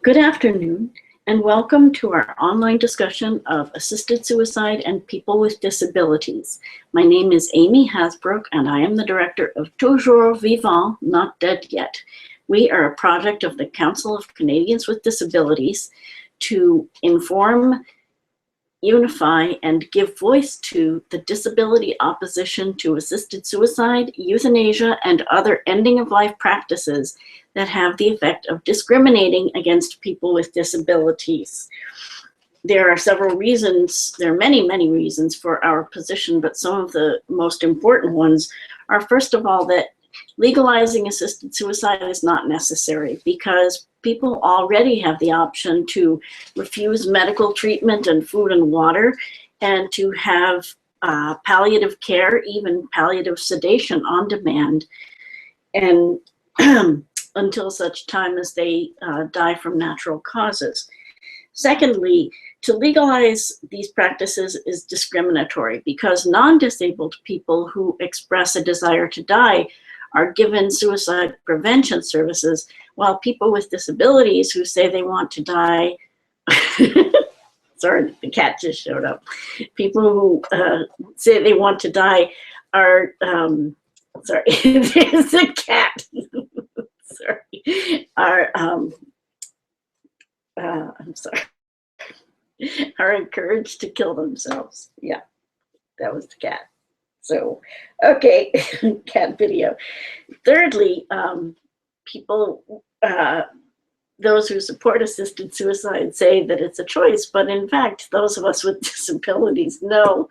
Good afternoon, and welcome to our online discussion of assisted suicide and people with disabilities. My name is Amy Hasbrook, and I am the director of Toujours Vivant, Not Dead Yet. We are a project of the Council of Canadians with Disabilities to inform, unify, and give voice to the disability opposition to assisted suicide, euthanasia, and other ending-of-life practices that have the effect of discriminating against people with disabilities. There are several reasons, there are many, many reasons for our position, but some of the most important ones are, first of all, that legalizing assisted suicide is not necessary because people already have the option to refuse medical treatment and food and water, and to have palliative care, even palliative sedation on demand, and until such time as they die from natural causes. Secondly, to legalize these practices is discriminatory because non-disabled people who express a desire to die are given suicide prevention services, while people with disabilities who say they want to die, sorry, the cat just showed up. People who say they want to die are, sorry, there's a cat. Sorry, I'm sorry, are encouraged to kill themselves. Yeah, that was the cat. So, okay, cat video. Thirdly, people, those who support assisted suicide say that it's a choice, but in fact, those of us with disabilities know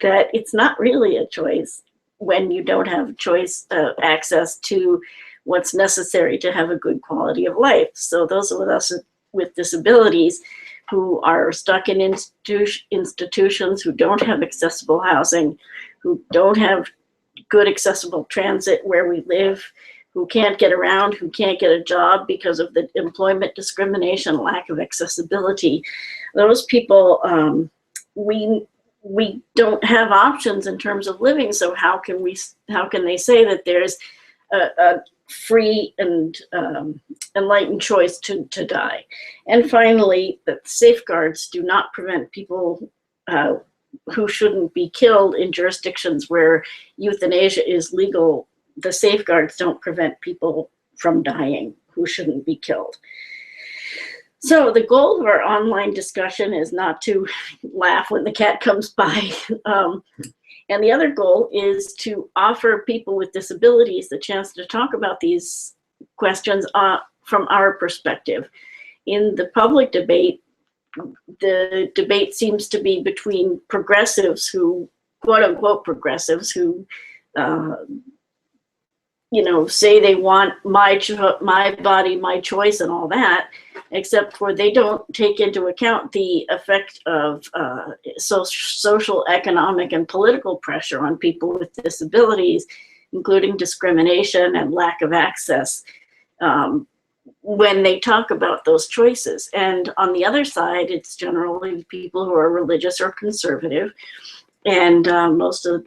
that it's not really a choice when you don't have choice access to what's necessary to have a good quality of life. So those of us with disabilities who are stuck in institutions, who don't have accessible housing, who don't have good accessible transit where we live, who can't get around, who can't get a job because of the employment discrimination, lack of accessibility. Those people, we don't have options in terms of living. So how can they say that there's a free and enlightened choice to die? And finally, that safeguards do not prevent people who shouldn't be killed in jurisdictions where euthanasia is legal. The safeguards don't prevent people from dying who shouldn't be killed. So the goal of our online discussion is not to laugh when the cat comes by. And the other goal is to offer people with disabilities the chance to talk about these questions from our perspective. In the public debate, the debate seems to be between progressives who, quote unquote progressives, who say they want my body, my choice and all that, except for they don't take into account the effect of social, economic, and political pressure on people with disabilities, including discrimination and lack of access, when they talk about those choices. And on the other side, it's generally people who are religious or conservative, and most of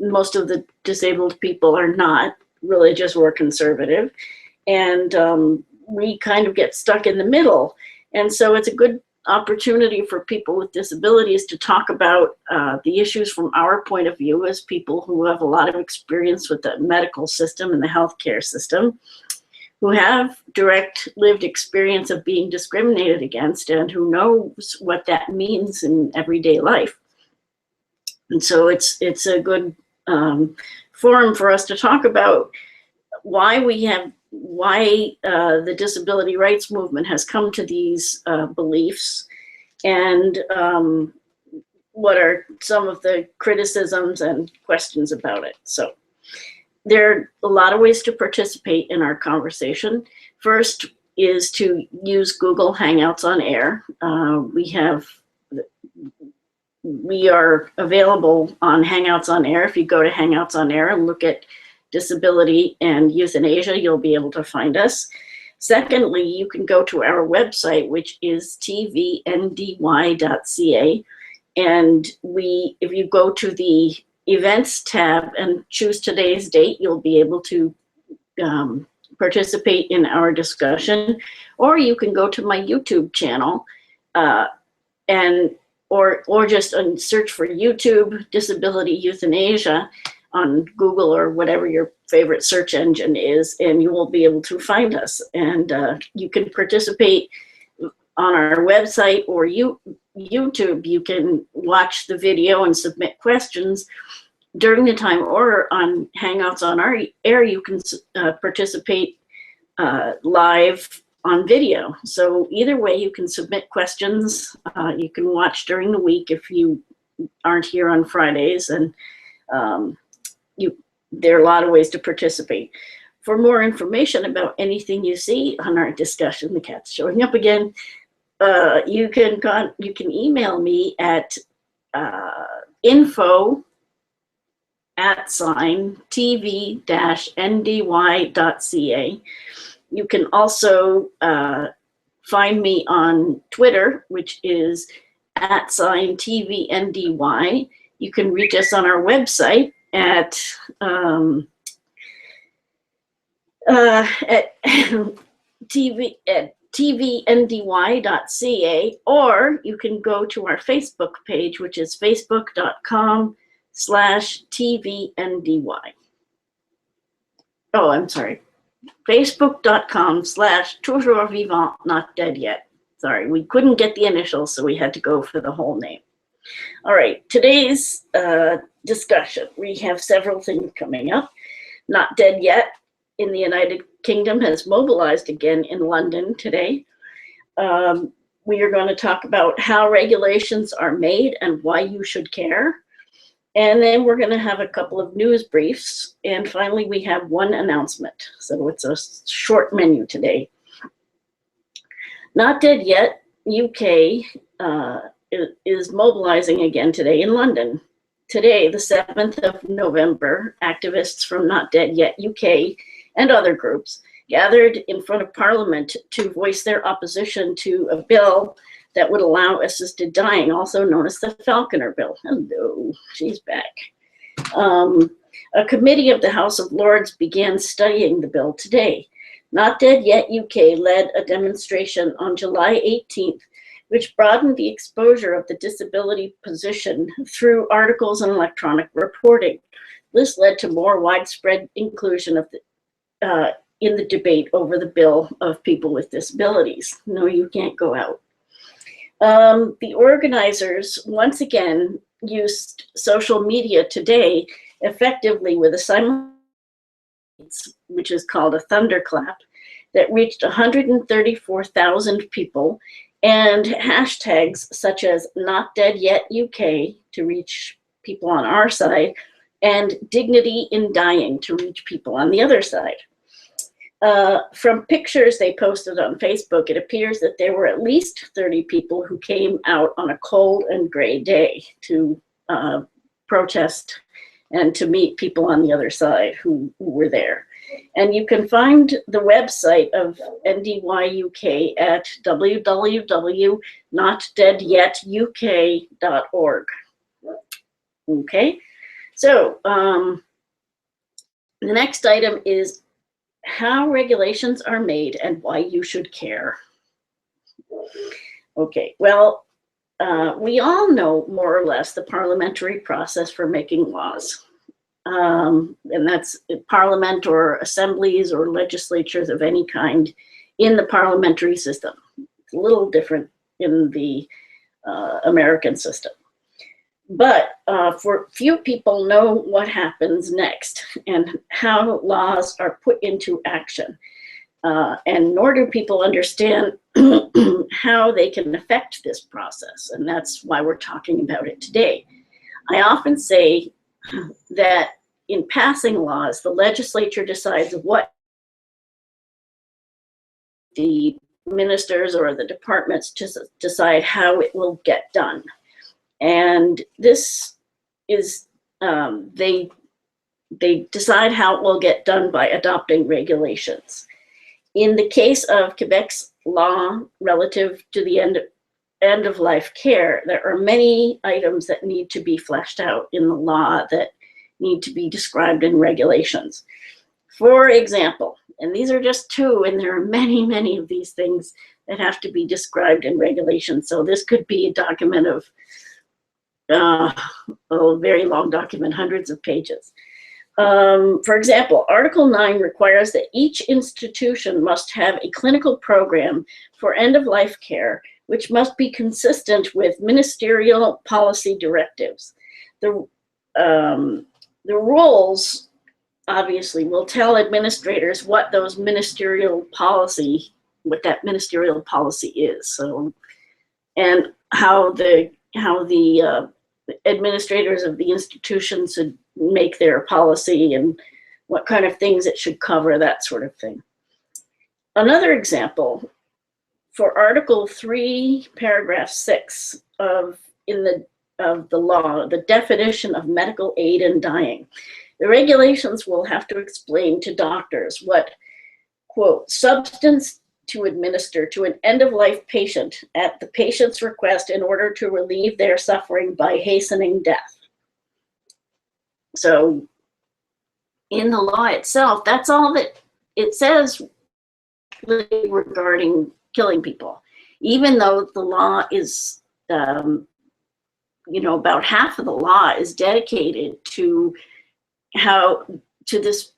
the disabled people are not religious or conservative, and we kind of get stuck in the middle. And so it's a good opportunity for people with disabilities to talk about the issues from our point of view as people who have a lot of experience with the medical system and the healthcare system, who have direct lived experience of being discriminated against and who knows what that means in everyday life. And so it's a good forum for us to talk about why the disability rights movement has come to these beliefs, and what are some of the criticisms and questions about it. So there are a lot of ways to participate in our conversation. First is to use Google Hangouts on Air. We are available on Hangouts on Air. If you go to Hangouts on Air and look at disability and euthanasia, you'll be able to find us. Secondly, you can go to our website, which is tvndy.ca. And if you go to the events tab and choose today's date, you'll be able to participate in our discussion. or you can go to my YouTube channel and or just search for YouTube Disability Euthanasia on Google or whatever your favorite search engine is, and you will be able to find us. And you can participate on our website or YouTube. You can watch the video and submit questions during the time, or on Hangouts on our air, you can participate live on video. So either way, you can submit questions. You can watch during the week if you aren't here on Fridays, and there are a lot of ways to participate. For more information about anything you see on our discussion, the cat's showing up again, you can email me at info@tv-ndy.ca. You can also find me on Twitter, which is @TVNDY. You can reach us on our website at tvndy.ca, or you can go to our Facebook page, which is facebook.com/TVNDY. Oh, I'm sorry. Facebook.com/toujours vivant, not dead yet. Sorry, we couldn't get the initials, so we had to go for the whole name. All right, today's discussion. We have several things coming up. Not Dead Yet in the United Kingdom has mobilized again in London today. We are going to talk about how regulations are made and why you should care. And then we're going to have a couple of news briefs. And finally, we have one announcement. So it's a short menu today. Not Dead Yet UK is mobilizing again today in London. Today, the 7th of November, activists from Not Dead Yet UK and other groups gathered in front of Parliament to voice their opposition to a bill that would allow assisted dying, also known as the Falconer Bill. Hello, she's back. A committee of the House of Lords began studying the bill today. Not Dead Yet UK led a demonstration on July 18th, which broadened the exposure of the disability position through articles and electronic reporting. This led to more widespread inclusion of in the debate over the bill of people with disabilities. No, you can't go out. The organizers once again used social media today effectively with a simultaneous, which is called a thunderclap, that reached 134,000 people, and hashtags such as Not Dead Yet UK to reach people on our side, and Dignity in Dying to reach people on the other side. From pictures they posted on Facebook, it appears that there were at least 30 people who came out on a cold and gray day to protest and to meet people on the other side who were there. And you can find the website of NDY UK at www.notdeadyetuk.org. Okay, so the next item is how regulations are made and why you should care. Okay, well, we all know more or less the parliamentary process for making laws. And that's parliament or assemblies or legislatures of any kind in the parliamentary system. It's a little different in the American system. But for few people know what happens next and how laws are put into action. And nor do people understand how they can affect this process. And that's why we're talking about it today. I often say that in passing laws, the legislature decides what the ministers or the departments just decide how it will get done. And this is, they decide how it will get done by adopting regulations. In the case of Quebec's law relative to the end of life care, there are many items that need to be fleshed out in the law that need to be described in regulations. For example, and these are just two, and there are many, many of these things that have to be described in regulations. So this could be a document of, a very long document, hundreds of pages. For example, Article 9 requires that each institution must have a clinical program for end-of-life care, which must be consistent with ministerial policy directives. The rules obviously will tell administrators what that ministerial policy is. So, and how the administrators of the institution should make their policy and what kind of things it should cover, that sort of thing. Another example, for Article 3, Paragraph 6 of the law, the definition of medical aid in dying. The regulations will have to explain to doctors what, quote, substance to administer to an end-of-life patient at the patient's request in order to relieve their suffering by hastening death. So in the law itself, that's all that it says regarding killing people, even though the law is, about half of the law is dedicated to this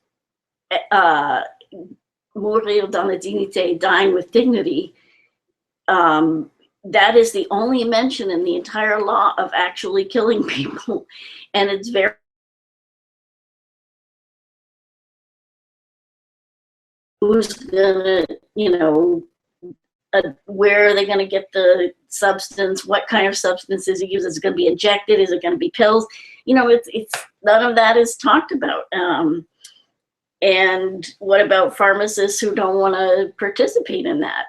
mourir dans la dignité, dying with dignity. That is the only mention in the entire law of actually killing people, and it's very who's gonna, where are they going to get the substance? What kind of substance is it used? Is it going to be injected? Is it going to be pills? It's none of that is talked about. And what about pharmacists who don't want to participate in that?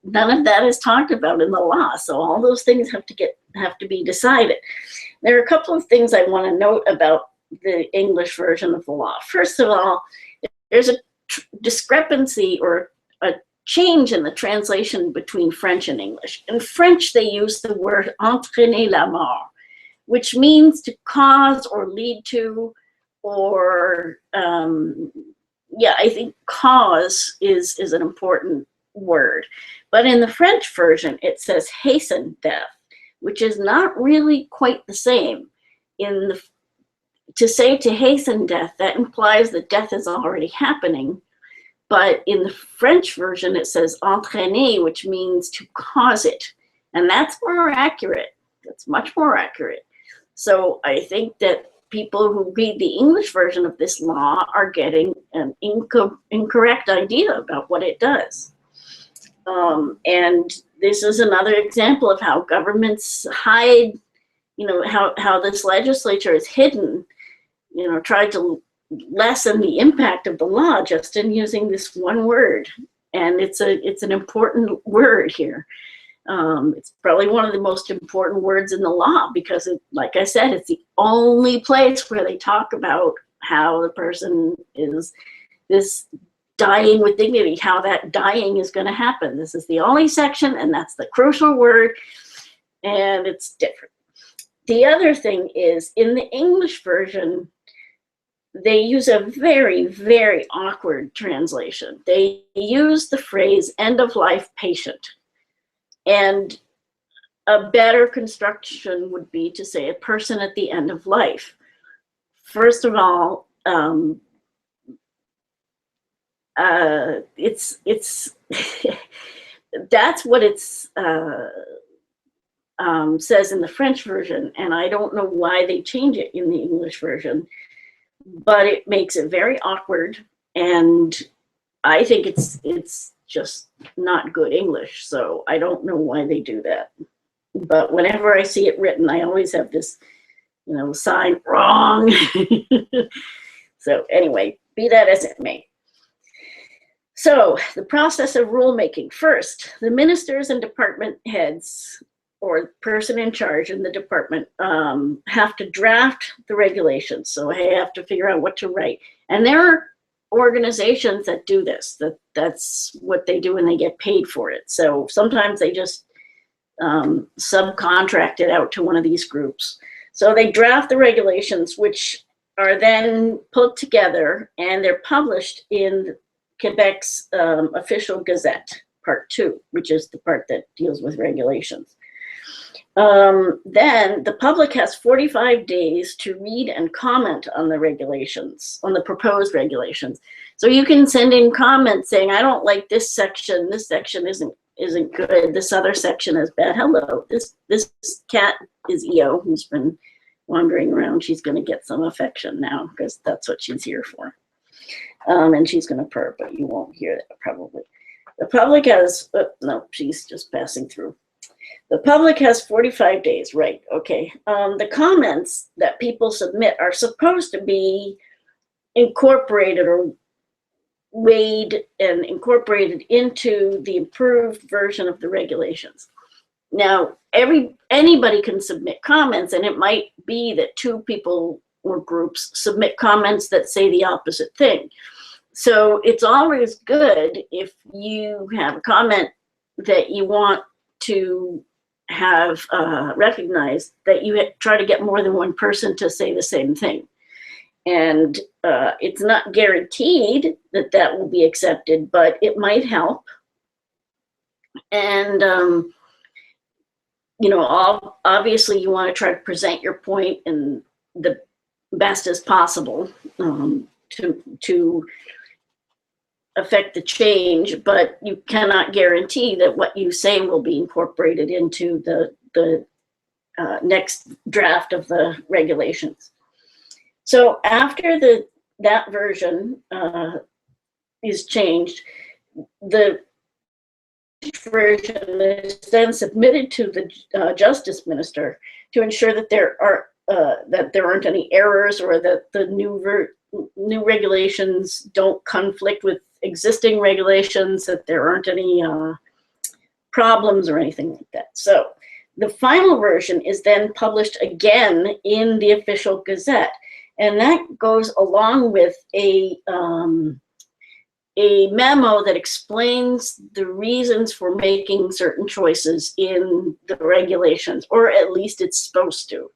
None of that is talked about in the law. So all those things have to be decided. There are a couple of things I want to note about the English version of the law. First of all, there's a discrepancy or a change in the translation between French and English. In French, they use the word entraîner la mort, which means to cause or lead to, or I think cause is an important word. But in the French version, it says hasten death, which is not really quite the same. To say to hasten death, that implies that death is already happening. But in the French version, it says entraîner, which means to cause it. And that's more accurate. That's much more accurate. So I think that people who read the English version of this law are getting an incorrect idea about what it does. And this is another example of how governments hide, how this legislature is hidden, tried to lessen the impact of the law just in using this one word. And it's an important word here. It's probably one of the most important words in the law because, like I said, it's the only place where they talk about how the person is dying with dignity, how that dying is going to happen. This is the only section, and that's the crucial word, and it's different. The other thing is, in the English version, they use a very, very awkward translation. They use the phrase end-of-life patient. And a better construction would be to say a person at the end of life. First of all, it's that's what it says in the French version, and I don't know why they change it in the English version, but it makes it very awkward, and I think it's just not good English, so I don't know why they do that. But whenever I see it written, I always have this, sign wrong. So anyway, be that as it may. So the process of rulemaking. First, the ministers and department heads or person in charge in the department have to draft the regulations. So they have to figure out what to write. And there are organizations that do this, that's what they do and they get paid for it. So sometimes they just subcontract it out to one of these groups. So they draft the regulations, which are then put together and they're published in Quebec's official gazette, part 2, which is the part that deals with regulations. Then the public has 45 days to read and comment on the regulations, on the proposed regulations. So you can send in comments saying, I don't like this section isn't good, this other section is bad. Hello, this cat is EO, who's been wandering around. She's going to get some affection now because that's what she's here for. And she's going to purr, but you won't hear that probably. The public has, no, she's just passing through. The public has 45 days, right? Okay. The comments that people submit are supposed to be incorporated or weighed and incorporated into the improved version of the regulations. Now, anybody can submit comments, and it might be that 2 people or groups submit comments that say the opposite thing. So it's always good if you have a comment that you want to have recognized, that you try to get more than one person to say the same thing. And it's not guaranteed that that will be accepted, but it might help. And you know, obviously you want to try to present your point in the best as possible to affect the change, but you cannot guarantee that what you say will be incorporated into the next draft of the regulations. So after that version is changed, the version is then submitted to the justice minister to ensure that there aren't any errors, or that the new regulations don't conflict with existing regulations, that there aren't any problems or anything like that. So the final version is then published again in the official gazette, and that goes along with a memo that explains the reasons for making certain choices in the regulations, or at least it's supposed to.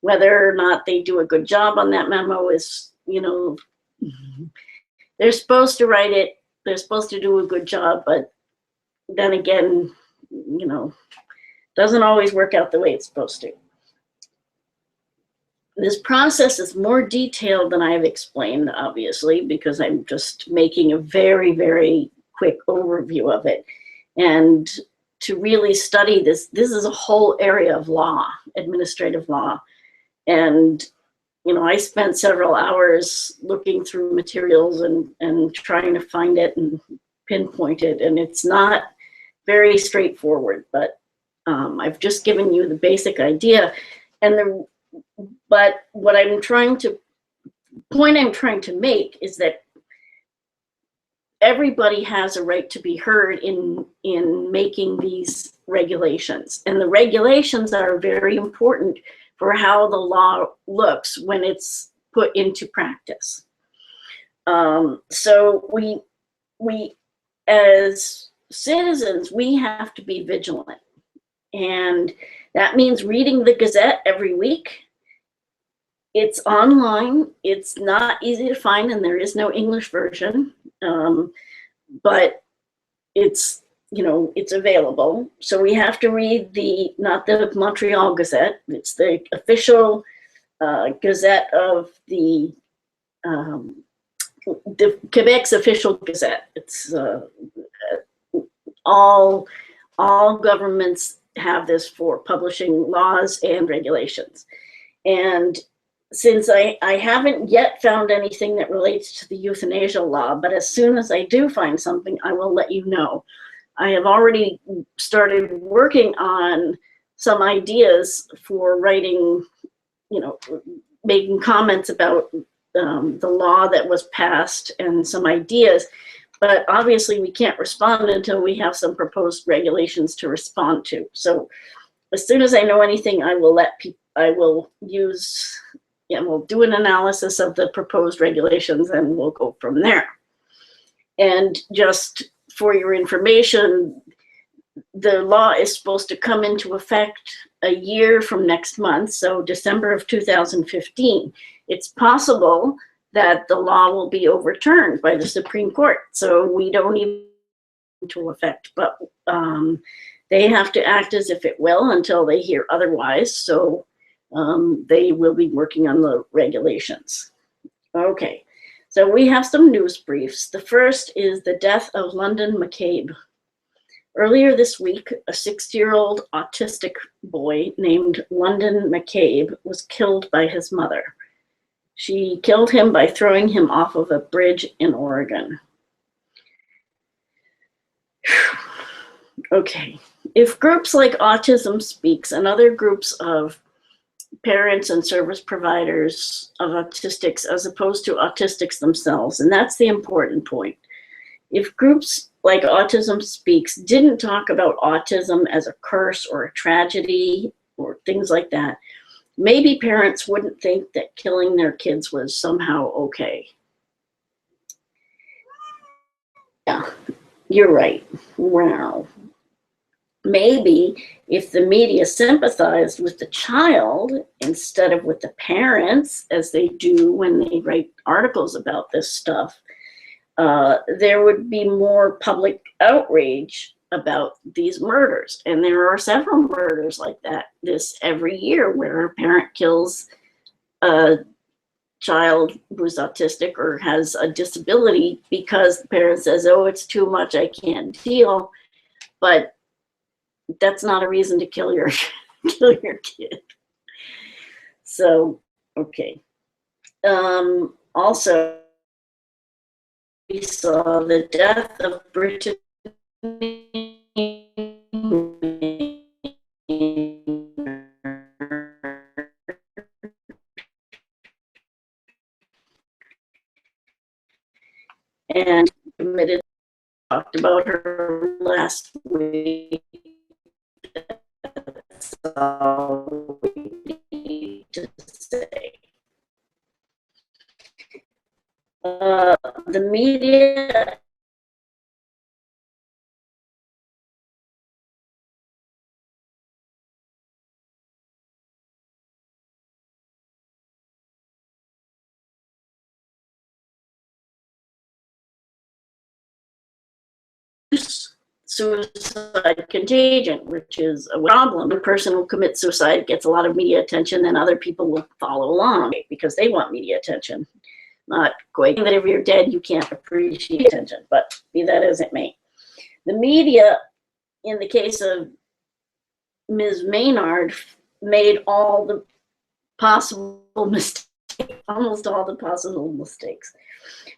Whether or not they do a good job on that memo is, you know, they're supposed to write it, they're supposed to do a good job, but then again, you know, doesn't always work out the way it's supposed to. This process is more detailed than I've explained, obviously, because I'm just making a very, very quick overview of it. And to really study this is a whole area of law, administrative law. And, you know, I spent several hours looking through materials and trying to find it and pinpoint it. And it's not very straightforward, but I've just given you the basic idea. But what I'm trying to make is that everybody has a right to be heard in making these regulations. And the regulations are very important for how the law looks when it's put into practice. So we as citizens, we have to be vigilant. And that means reading the Gazette every week. It's online. It's not easy to find, and there is no English version, but it's, you know, it's available. So we have to read not the Montreal Gazette. It's the official Gazette of the Quebec's official Gazette. It's all governments have this for publishing laws and regulations. And since I haven't yet found anything that relates to the euthanasia law, but as soon as I do find something, I will let you know. I have already started working on some ideas for writing, you know, making comments about the law that was passed and some ideas. But obviously we can't respond until we have some proposed regulations to respond to. So as soon as I know anything, I will we'll do an analysis of the proposed regulations and we'll go from there. And just for your information, the law is supposed to come into effect a year from next month, so December of 2015. it's possible that the law will be overturned by the Supreme Court. So we don't even into effect, but they have to act as if it will until they hear otherwise. So they will be working on the regulations. Okay, so we have some news briefs. The first is the death of London McCabe. Earlier this week, a 60-year-old autistic boy named London McCabe was killed by his mother. She killed him by throwing him off of a bridge in Oregon. Okay, if groups like Autism Speaks and other groups of parents and service providers of autistics as opposed to autistics themselves, and that's the important point. If groups like Autism Speaks didn't talk about autism as a curse or a tragedy or things like that, maybe parents wouldn't think that killing their kids was somehow okay. Yeah, you're right. Wow. Maybe if the media sympathized with the child instead of with the parents, as they do when they write articles about this stuff, there would be more public outrage about these murders. And there are several murders like that every year where a parent kills a child who's autistic or has a disability because the parent says, oh, it's too much, I can't deal. But that's not a reason to kill your kid. So, okay. Also, we saw the death of Brittany and committed. Talked about her last week. That's all we need to say. The media suicide contagion, which is a problem. A person who commits suicide gets a lot of media attention, and other people will follow along because they want media attention. Not quite that if you're dead, you can't appreciate attention, but be that as it may. The media, in the case of Ms. Maynard, made all the possible mistakes, almost all the possible mistakes.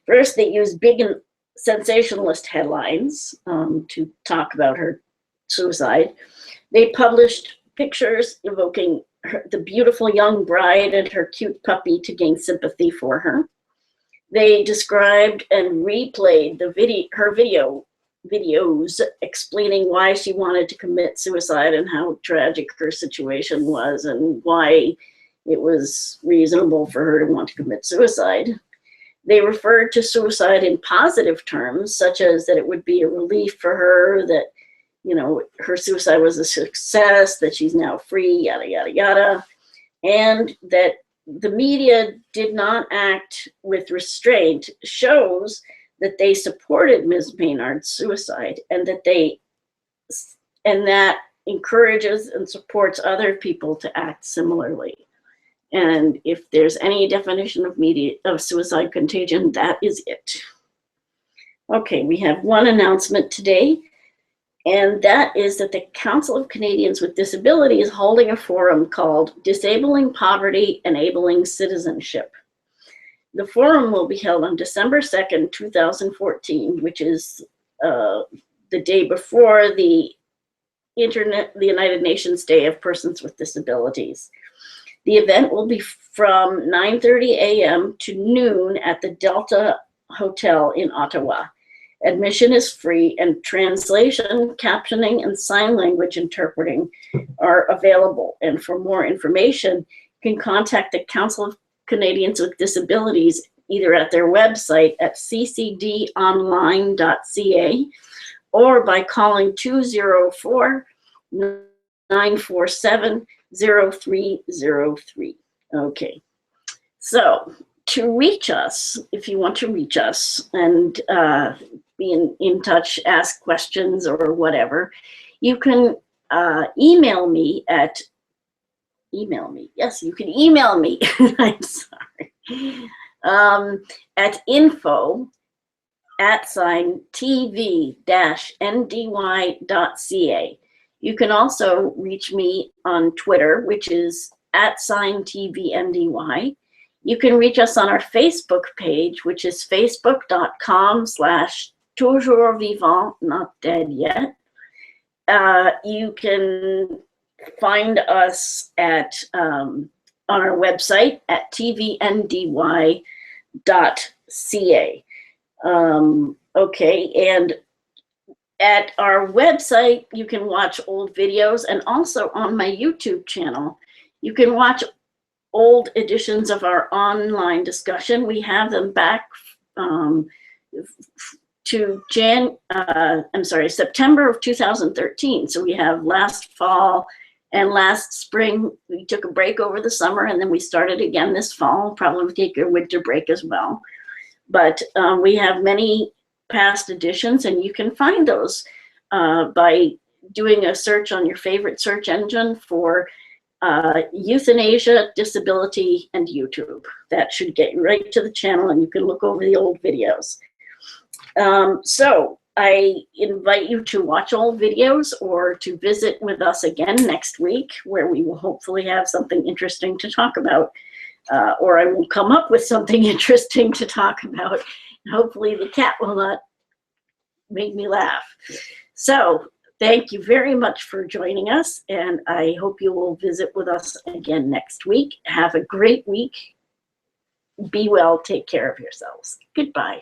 First, they used big and sensationalist headlines to talk about her suicide. They published pictures evoking the beautiful young bride and her cute puppy to gain sympathy for her. They described and replayed her videos explaining why she wanted to commit suicide and how tragic her situation was and why it was reasonable for her to want to commit suicide. They referred to suicide in positive terms, such as that it would be a relief for her, that, you know, her suicide was a success, that she's now free, yada, yada, yada, and that the media did not act with restraint shows that they supported Ms. Maynard's suicide, and that encourages and supports other people to act similarly. And if there's any definition of suicide contagion, that is it. Okay, we have one announcement today, and that is that the Council of Canadians with Disabilities is holding a forum called Disabling Poverty, Enabling Citizenship. The forum will be held on December 2nd, 2014, which is the day before the United Nations Day of Persons with Disabilities. The event will be from 9:30 a.m. to noon at the Delta Hotel in Ottawa. Admission is free, and translation, captioning, and sign language interpreting are available. And for more information, you can contact the Council of Canadians with Disabilities either at their website at ccdonline.ca or by calling 204-947-0303. Okay, So to reach us, if you want to reach us and be in touch, ask questions or whatever, you can email me at, yes, you can email me, I'm sorry, at info@tv-ndy.ca. You can also reach me on Twitter, which is @TVNDY. You can reach us on our Facebook page, which is facebook.com/toujours vivant, not dead yet. You can find us at on our website at tvndy.ca. Okay, and at our website, you can watch old videos, and also on my YouTube channel, you can watch old editions of our online discussion. We have them back to September of 2013. So we have last fall and last spring. We took a break over the summer, and then we started again this fall. Probably take a winter break as well. But we have many past editions, and you can find those by doing a search on your favorite search engine for euthanasia, disability, and YouTube. That should get you right to the channel, and you can look over the old videos. So I invite you to watch old videos or to visit with us again next week, where we will hopefully have something interesting to talk about, or I will come up with something interesting to talk about. Hopefully the cat will not make me laugh. So thank you very much for joining us, and I hope you will visit with us again next week. Have a great week. Be well. Take care of yourselves. Goodbye.